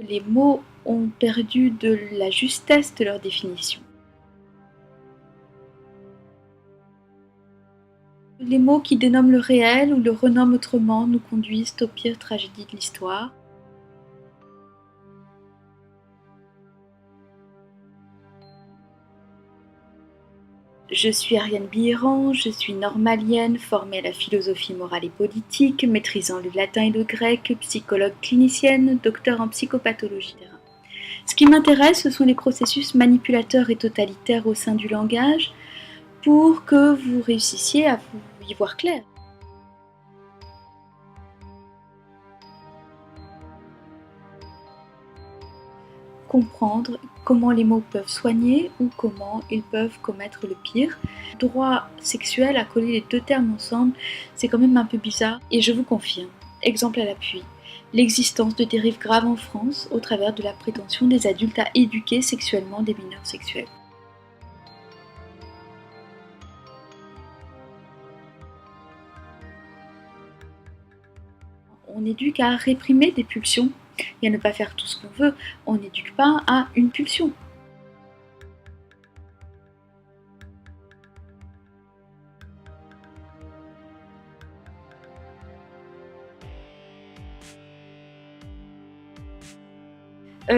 Les mots ont perdu de la justesse de leur définition. Les mots qui dénomment le réel ou le renomment autrement nous conduisent aux pires tragédies de l'histoire. Je suis Ariane Biéran, je suis normalienne, formée à la philosophie morale et politique, maîtrisant le latin et le grec, psychologue clinicienne, docteur en psychopathologie. Ce qui m'intéresse, ce sont les processus manipulateurs et totalitaires au sein du langage pour que vous réussissiez à vous y voir clair. Comprendre comment les mots peuvent soigner ou comment ils peuvent commettre le pire. Droit sexuel, à coller les deux termes ensemble, c'est quand même un peu bizarre. Et je vous confirme, exemple à l'appui, l'existence de dérives graves en France au travers de la prétention des adultes à éduquer sexuellement des mineurs sexuels. On éduque à réprimer des pulsions et à ne pas faire tout ce qu'on veut. On n'éduque pas à une pulsion.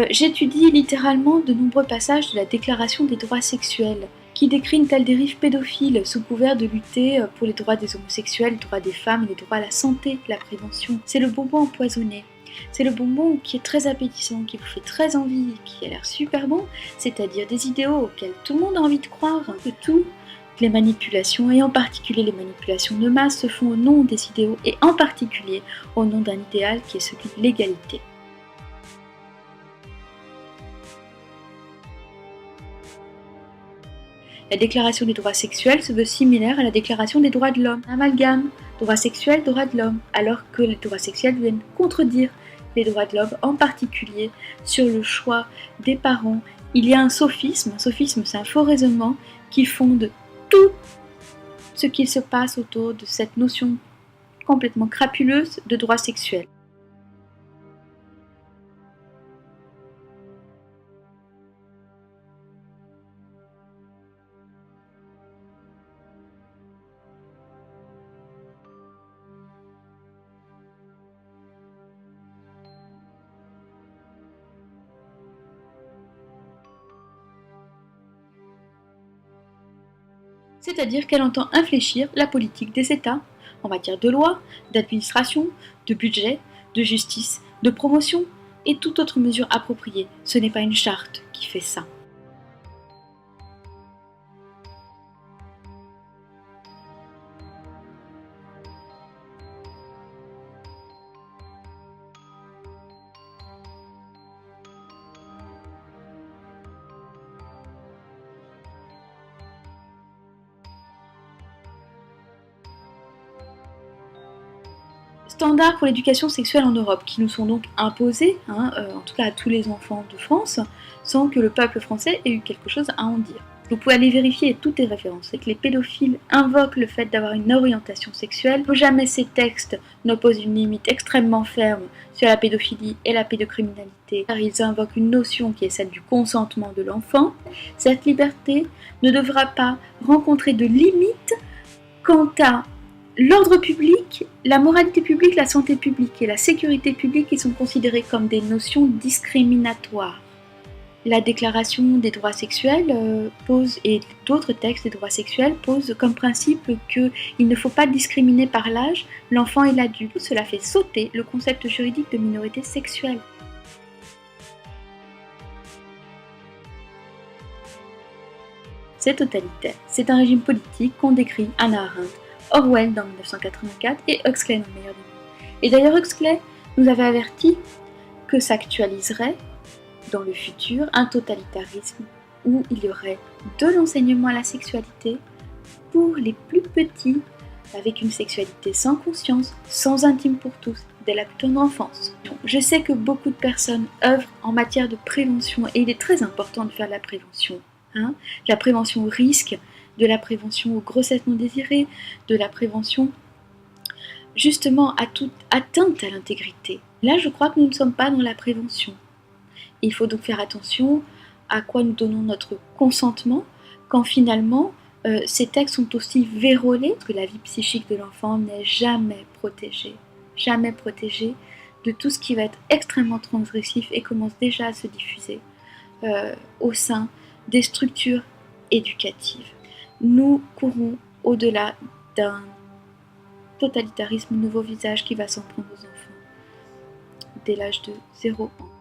J'étudie littéralement de nombreux passages de la Déclaration des droits sexuels, qui décrit une telle dérive pédophile sous couvert de lutter pour les droits des homosexuels, les droits des femmes, les droits à la santé, la prévention. C'est le bonbon empoisonné. C'est le bonbon qui est très appétissant, qui vous fait très envie, qui a l'air super bon, c'est-à-dire des idéaux auxquels tout le monde a envie de croire, que toutes les manipulations, et en particulier les manipulations de masse, se font au nom des idéaux, et en particulier au nom d'un idéal qui est celui de l'égalité. La Déclaration des droits sexuels se veut similaire à la Déclaration des droits de l'homme. Amalgame, droits sexuels, droits de l'homme, alors que les droits sexuels viennent contredire les droits de l'homme, en particulier sur le choix des parents. Il y a un sophisme c'est un faux raisonnement qui fonde tout ce qui se passe autour de cette notion complètement crapuleuse de droits sexuels. C'est-à-dire qu'elle entend infléchir la politique des États en matière de loi, d'administration, de budget, de justice, de promotion et toute autre mesure appropriée. Ce n'est pas une charte qui fait ça. Standards pour l'éducation sexuelle en Europe, qui nous sont donc imposés, en tout cas à tous les enfants de France, sans que le peuple français ait eu quelque chose à en dire. Vous pouvez aller vérifier toutes les références, c'est que les pédophiles invoquent le fait d'avoir une orientation sexuelle. Jamais ces textes n'opposent une limite extrêmement ferme sur la pédophilie et la pédocriminalité, car ils invoquent une notion qui est celle du consentement de l'enfant. Cette liberté ne devra pas rencontrer de limites quant à l'ordre public, la moralité publique, la santé publique et la sécurité publique qui sont considérées comme des notions discriminatoires. La Déclaration des droits sexuels pose, et d'autres textes des droits sexuels posent comme principe qu'il ne faut pas discriminer par l'âge l'enfant et l'adulte. Cela fait sauter le concept juridique de minorité sexuelle. C'est totalitaire. C'est un régime politique qu'ont décrit Hannah Arendt, Orwell dans 1984 et Huxley dans Le meilleur des mondes. Et d'ailleurs Huxley nous avait averti que s'actualiserait dans le futur un totalitarisme où il y aurait de l'enseignement à la sexualité pour les plus petits, avec une sexualité sans conscience, sans intime pour tous, dès la plus tendre enfance. Je sais que beaucoup de personnes œuvrent en matière de prévention et il est très important de faire de la prévention. La prévention au risque, de la prévention aux grossesses non désirées, de la prévention justement à toute atteinte à l'intégrité. Là, je crois que nous ne sommes pas dans la prévention. Il faut donc faire attention à quoi nous donnons notre consentement quand finalement ces textes sont aussi vérolés, parce que la vie psychique de l'enfant n'est jamais protégée de tout ce qui va être extrêmement transgressif et commence déjà à se diffuser au sein des structures éducatives. Nous courons au-delà d'un totalitarisme nouveau visage qui va s'en prendre aux enfants dès l'âge de 0 ans.